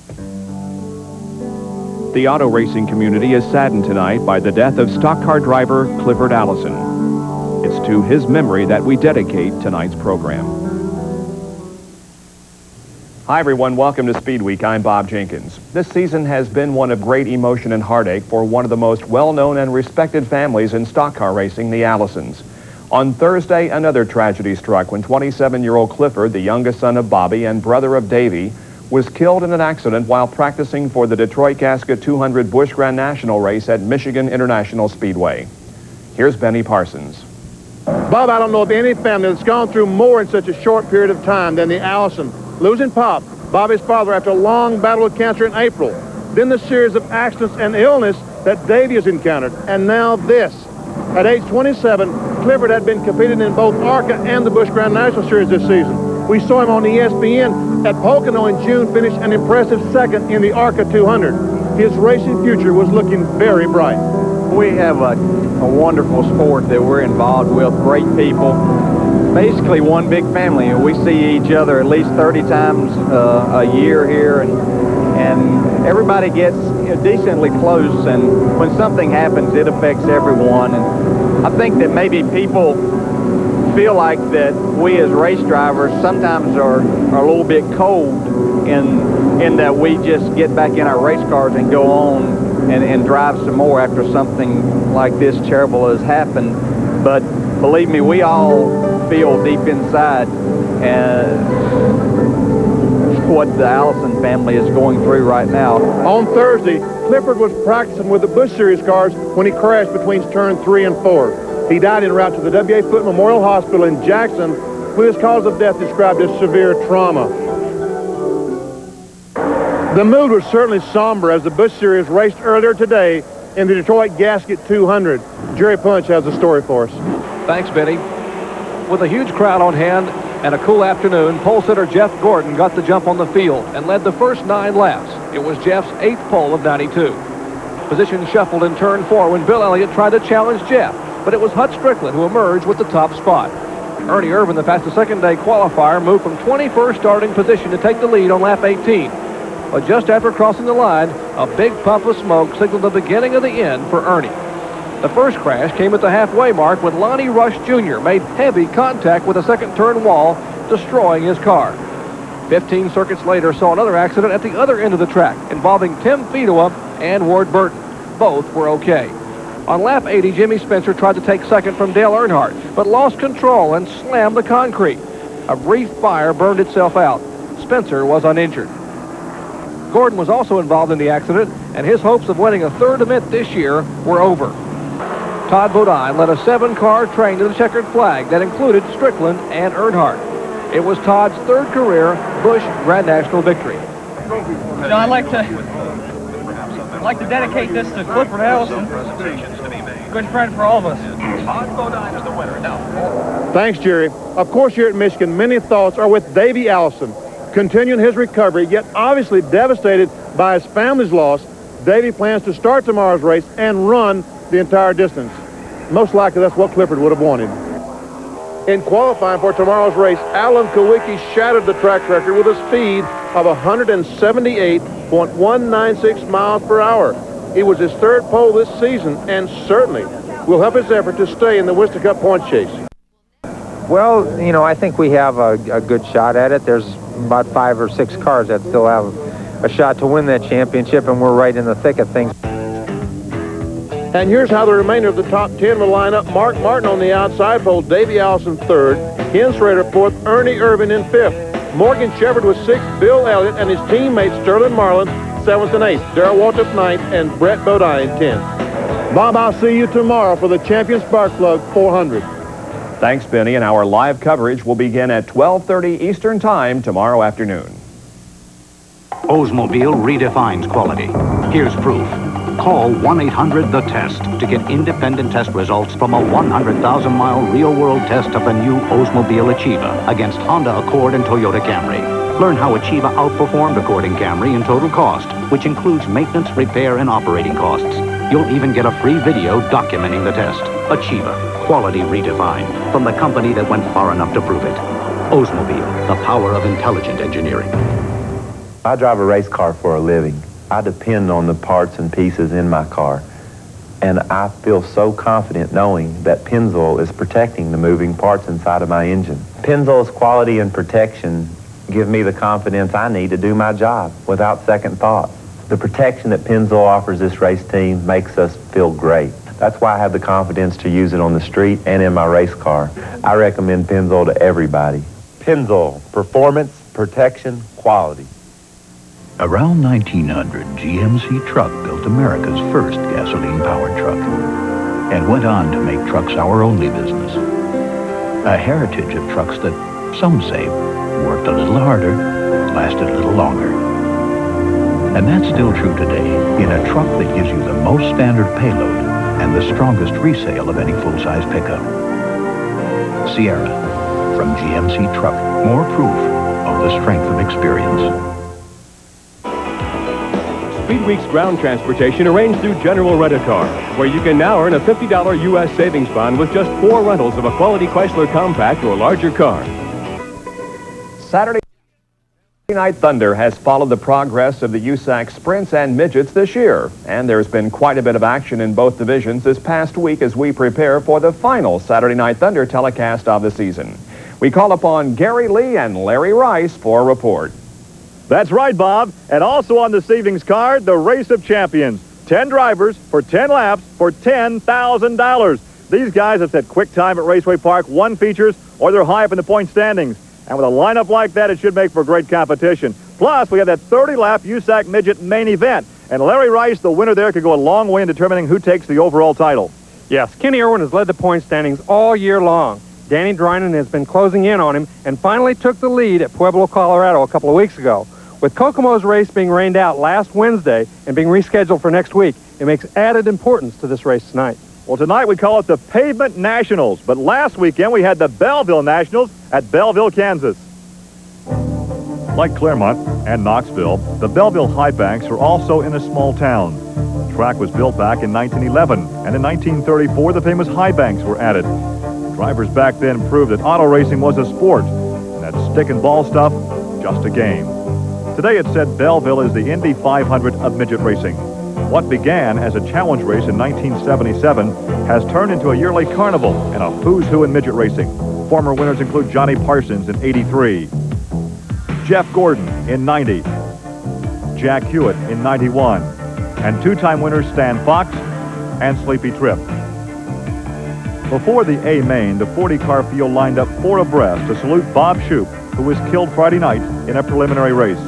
The auto racing community is saddened tonight by the death of stock car driver Clifford Allison. It's to his memory that we dedicate tonight's program. Hi everyone, welcome to Speedweek. I'm Bob Jenkins. This season has been one of great emotion and heartache for one of the most well-known and respected families in stock car racing, the Allisons. On Thursday, another tragedy struck when 27-year-old Clifford, the youngest son of Bobby and brother of Davy, was killed in an accident while practicing for the Detroit Gasket 200 Busch Grand National race at Michigan International Speedway. Here's Benny Parsons. Bob, I don't know of any family that's gone through more in such a short period of time than the Allison. Losing Pop, Bobby's father, after a long battle with cancer in April. Then the series of accidents and illness that Davy has encountered. And now this. At age 27, Clifford had been competing in both ARCA and the Busch Grand National Series this season. We saw him on ESPN at Pocono in June, finish an impressive second in the ARCA 200. His racing future was looking very bright. We have a wonderful sport that we're involved with, great people, basically one big family. We see each other at least 30 times a year here, and everybody gets decently close, and when something happens, it affects everyone. And I think that maybe people feel like that we as race drivers sometimes are a little bit cold in that we just get back in our race cars and go on and drive some more after something like this terrible has happened. But believe me, we all feel deep inside what the Allison family is going through right now. On Thursday, Clifford was practicing with the Busch Series cars when he crashed between turn 3 and 4. He died en route to the W.A. Foote Memorial Hospital in Jackson, with his cause of death described as severe trauma. The mood was certainly somber as the Busch Series raced earlier today in the Detroit Gasket 200. Jerry Punch has the story for us. Thanks, Benny. With a huge crowd on hand and a cool afternoon, pole sitter Jeff Gordon got the jump on the field and led the first 9 laps. It was Jeff's 8th pole of 92. Position shuffled in turn 4 when Bill Elliott tried to challenge Jeff, but it was Hut Strickland who emerged with the top spot. Ernie Irvin, the fastest second-day qualifier, moved from 21st starting position to take the lead on lap 18. But just after crossing the line, a big puff of smoke signaled the beginning of the end for Ernie. The first crash came at the halfway mark when Lonnie Rush Jr. made heavy contact with a second turn wall, destroying his car. 15 circuits later saw another accident at the other end of the track involving Tim Fedua and Ward Burton. Both were okay. On lap 80, Jimmy Spencer tried to take second from Dale Earnhardt, but lost control and slammed the concrete. A brief fire burned itself out. Spencer was uninjured. Gordon was also involved in the accident, and his hopes of winning a third event this year were over. Todd Bodine led a 7-car train to the checkered flag that included Strickland and Earnhardt. It was Todd's 3rd career Busch Grand National victory. You know, I'd like to dedicate this to Clifford Allison, good friend for all of us. Todd Bodine is the winner now. Thanks, Jerry. Of course, here at Michigan, many thoughts are with Davy Allison. Continuing his recovery, yet obviously devastated by his family's loss, Davy plans to start tomorrow's race and run the entire distance. Most likely that's what Clifford would have wanted. In qualifying for tomorrow's race, Alan Kowicki shattered the track record with a speed of 178.196 miles per hour. It was his 3rd pole this season and certainly will help his effort to stay in the Winston Cup point chase. Well, you know, I think we have a good shot at it. There's about 5 or 6 cars that still have a shot to win that championship, and we're right in the thick of things. And here's how the remainder of the top 10 will line up. Mark Martin on the outside pole, Davy Allison 3rd, Ken Schrader 4th, Ernie Irvin in 5th. Morgan Shepherd was 6th, Bill Elliott and his teammates Sterling Marlin 7th and 8th, Darrell Waltrip 9th, and Brett Bodine 10th. Bob, I'll see you tomorrow for the Champion Spark Plug 400. Thanks, Benny, and our live coverage will begin at 12:30 Eastern Time tomorrow afternoon. Oldsmobile redefines quality. Here's proof. Call 1-800-THE-TEST to get independent test results from a 100,000-mile real-world test of the new Oldsmobile Achieva against Honda Accord and Toyota Camry. Learn how Achieva outperformed Accord and Camry in total cost, which includes maintenance, repair, and operating costs. You'll even get a free video documenting the test. Achieva, quality redefined, from the company that went far enough to prove it. Oldsmobile, the power of intelligent engineering. I drive a race car for a living. I depend on the parts and pieces in my car. And I feel so confident knowing that Pennzoil is protecting the moving parts inside of my engine. Pennzoil's quality and protection give me the confidence I need to do my job without second thought. The protection that Pennzoil offers this race team makes us feel great. That's why I have the confidence to use it on the street and in my race car. I recommend Pennzoil to everybody. Pennzoil, performance, protection, quality. Around 1900, GMC Truck built America's first gasoline-powered truck and went on to make trucks our only business. A heritage of trucks that, some say, worked a little harder, lasted a little longer. And that's still true today in a truck that gives you the most standard payload and the strongest resale of any full-size pickup. Sierra, from GMC Truck, more proof of the strength of experience. Speedweek's ground transportation arranged through General Rent-A-Car, where you can now earn a $50 U.S. savings bond with just 4 rentals of a quality Chrysler compact or larger car. Saturday Night Thunder has followed the progress of the USAC Sprints and Midgets this year, and there's been quite a bit of action in both divisions this past week as we prepare for the final Saturday Night Thunder telecast of the season. We call upon Gary Lee and Larry Rice for a report. That's right, Bob. And also on this evening's card, the Race of Champions. 10 drivers for 10 laps for $10,000. These guys have set quick time at Raceway Park, won features, or they're high up in the point standings. And with a lineup like that, it should make for great competition. Plus, we have that 30-lap USAC Midget main event. And Larry Rice, the winner there, could go a long way in determining who takes the overall title. Yes, Kenny Irwin has led the point standings all year long. Danny Drinan has been closing in on him and finally took the lead at Pueblo, Colorado a couple of weeks ago. With Kokomo's race being rained out last Wednesday and being rescheduled for next week, it makes added importance to this race tonight. Well, tonight we call it the Pavement Nationals, but last weekend we had the Belleville Nationals at Belleville, Kansas. Like Claremont and Knoxville, the Belleville High Banks are also in a small town. The track was built back in 1911, and in 1934 the famous High Banks were added. Drivers back then proved that auto racing was a sport, and that stick and ball stuff, just a game. Today it said Belleville is the Indy 500 of midget racing. What began as a challenge race in 1977 has turned into a yearly carnival and a who's who in midget racing. Former winners include Johnny Parsons in '83, Jeff Gordon in '90, Jack Hewitt in '91, and two-time winners Stan Fox and Sleepy Tripp. Before the A main, the 40-car field lined up 4 abreast to salute Bob Shoup, who was killed Friday night in a preliminary race.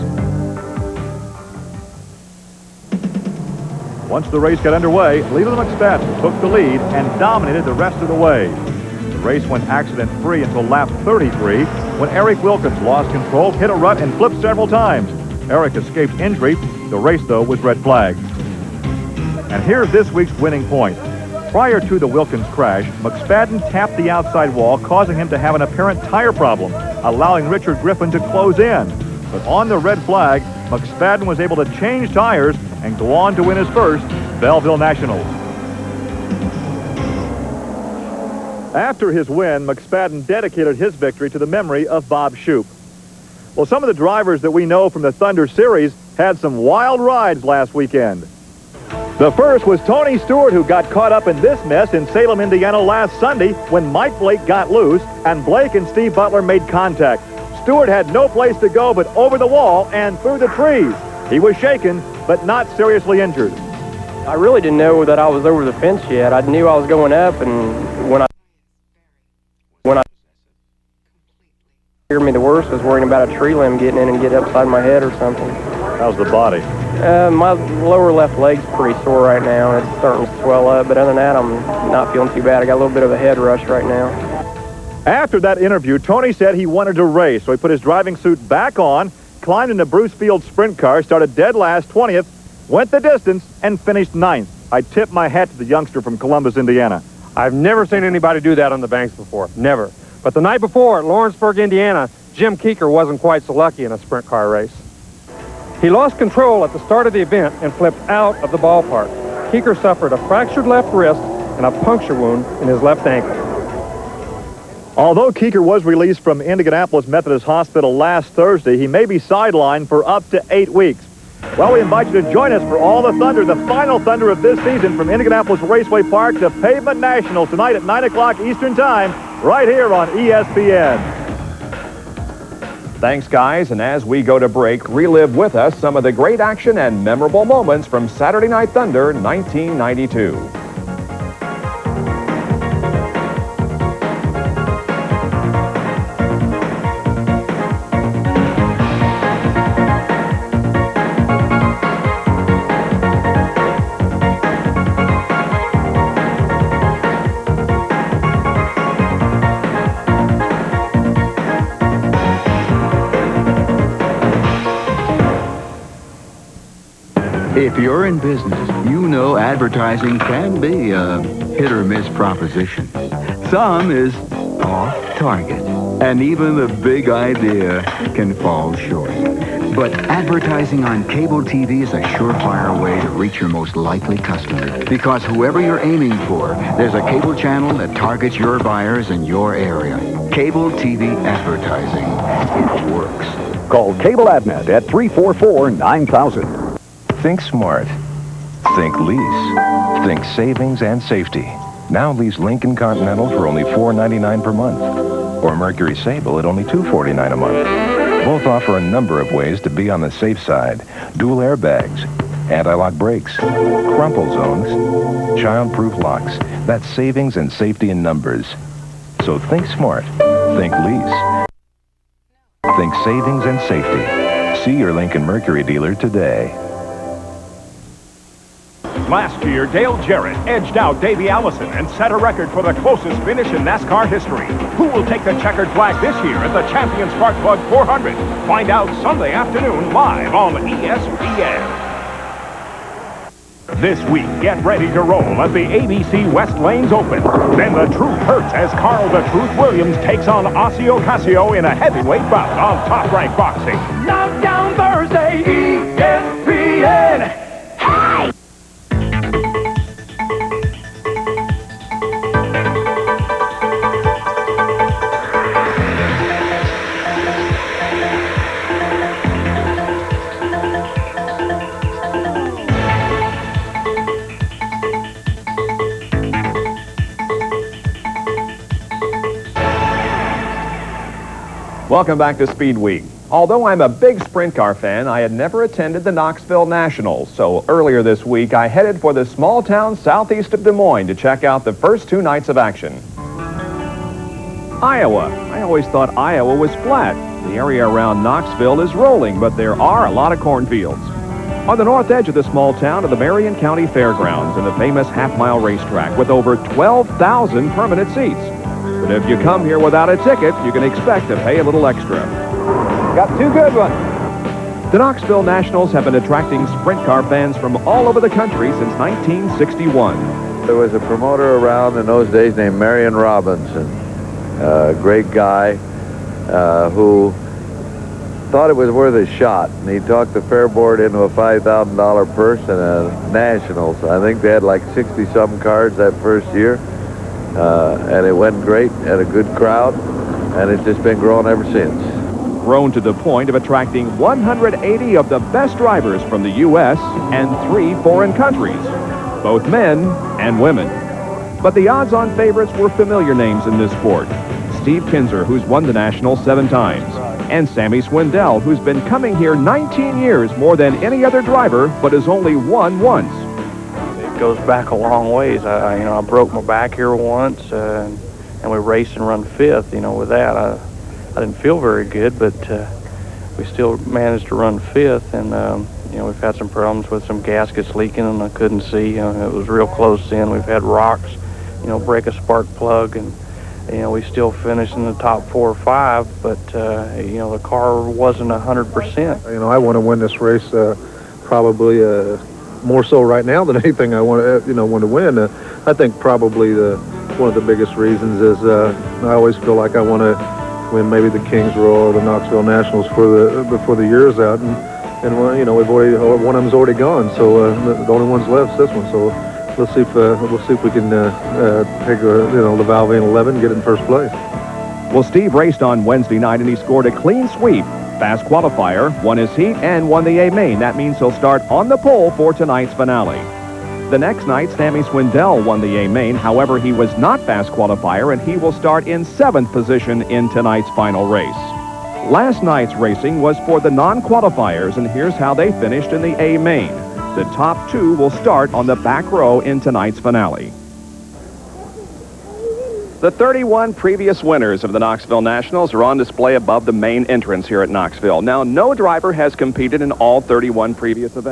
Once the race got underway, Leland McSpadden took the lead and dominated the rest of the way. The race went accident-free until lap 33, when Eric Wilkins lost control, hit a rut, and flipped several times. Eric escaped injury. The race, though, was red flagged. And here's this week's winning point. Prior to the Wilkins crash, McSpadden tapped the outside wall, causing him to have an apparent tire problem, allowing Richard Griffin to close in. But on the red flag, McSpadden was able to change tires and go on to win his first Belleville Nationals. After his win, McSpadden dedicated his victory to the memory of Bob Shoup. Well, some of the drivers that we know from the Thunder Series had some wild rides last weekend. The first was Tony Stewart, who got caught up in this mess in Salem, Indiana last Sunday when Mike Blake got loose and Blake and Steve Butler made contact. Stewart had no place to go but over the wall and through the trees. He was shaken, but not seriously injured. I really didn't know that I was over the fence yet. I knew I was going up, and when I scared me the worst was worrying about a tree limb getting in and get upside my head or something. How's the body? My lower left leg's pretty sore right now. It's starting to swell up, but other than that, I'm not feeling too bad. I got a little bit of a head rush right now. After that interview, Tony said he wanted to race, so he put his driving suit back on, climbed into Bruce Field's sprint car, started dead last, 20th, went the distance, and finished 9th. I tip my hat to the youngster from Columbus, Indiana. I've never seen anybody do that on the banks before. Never. But the night before at Lawrenceburg, Indiana, Jim Keeker wasn't quite so lucky in a sprint car race. He lost control at the start of the event and flipped out of the ballpark. Keeker suffered a fractured left wrist and a puncture wound in his left ankle. Although Keeker was released from Indianapolis Methodist Hospital last Thursday, he may be sidelined for up to 8 weeks. Well, we invite you to join us for all the thunder, the final thunder of this season from Indianapolis Raceway Park to Pavement National tonight at 9 o'clock Eastern Time, right here on ESPN. Thanks, guys, and as we go to break, relive with us some of the great action and memorable moments from Saturday Night Thunder 1992. If you're in business, you know advertising can be a hit-or-miss proposition. Some is off target, and even the big idea can fall short. But advertising on cable TV is a surefire way to reach your most likely customer. Because whoever you're aiming for, there's a cable channel that targets your buyers in your area. Cable TV advertising. It works. Call Cable AdNet at 344-9000. Think smart. Think lease. Think savings and safety. Now lease Lincoln Continental for only $4.99 per month. Or Mercury Sable at only $2.49 a month. Both offer a number of ways to be on the safe side. Dual airbags, anti-lock brakes, crumple zones, child-proof locks. That's savings and safety in numbers. So think smart. Think lease. Think savings and safety. See your Lincoln Mercury dealer today. Last year, Dale Jarrett edged out Davey Allison and set a record for the closest finish in NASCAR history. Who will take the checkered flag this year at the Champion Spark Plug 400? Find out Sunday afternoon live on ESPN. This week, get ready to roll at the ABC West Lanes Open. Then the truth hurts as Carl the Truth Williams takes on Ossie Ocasio in a heavyweight bout on Top Rank Boxing. Knockdown Thursday, ESPN. Hey! Welcome back to Speedweek. Although I'm a big sprint car fan, I had never attended the Knoxville Nationals. So earlier this week, I headed for the small town southeast of Des Moines to check out the first 2 nights of action. Iowa. I always thought Iowa was flat. The area around Knoxville is rolling, but there are a lot of cornfields. On the north edge of the small town are the Marion County Fairgrounds and the famous half-mile racetrack with over 12,000 permanent seats. But if you come here without a ticket, you can expect to pay a little extra. Got 2 good ones. The Knoxville Nationals have been attracting sprint car fans from all over the country since 1961. There was a promoter around in those days named Marion Robinson, a great guy who thought it was worth a shot. And he talked the fair board into a $5,000 purse and a Nationals. I think they had like 60-something cars that first year. And it went great, had a good crowd, and it's just been growing ever since. Grown to the point of attracting 180 of the best drivers from the U.S. and 3 foreign countries, both men and women. But the odds-on favorites were familiar names in this sport. Steve Kinzer, who's won the Nationals 7 times, and Sammy Swindell, who's been coming here 19 years more than any other driver, but has only won once. Goes back a long ways. I broke my back here once, and we raced and run 5th. With that, I didn't feel very good, but we still managed to run 5th. And we've had some problems with some gaskets leaking, and I couldn't see. It was real close in. We've had rocks, break a spark plug, and we still finished in the top 4 or 5. But the car wasn't 100%. I want to win this race probably. More so right now than anything I want to win. I think probably one of the biggest reasons is I always feel like I want to win maybe the Kings Royal or the Knoxville Nationals before the year's out, and we've already one of them's already gone, so the only one's left is this one. So we'll see if we can take the Valvoline 11 and get it in first place. Well, Steve raced on Wednesday night, and he scored a clean sweep. Fast qualifier, won his heat, and won the A main. That means he'll start on the pole for tonight's finale. The next night, Sammy Swindell won the A main. However, he was not fast qualifier, and he will start in 7th position in tonight's final race. Last night's racing was for the non-qualifiers, and here's how they finished in the A main. The top 2 will start on the back row in tonight's finale. The 31 previous winners of the Knoxville Nationals are on display above the main entrance here at Knoxville. Now, no driver has competed in all 31 previous events.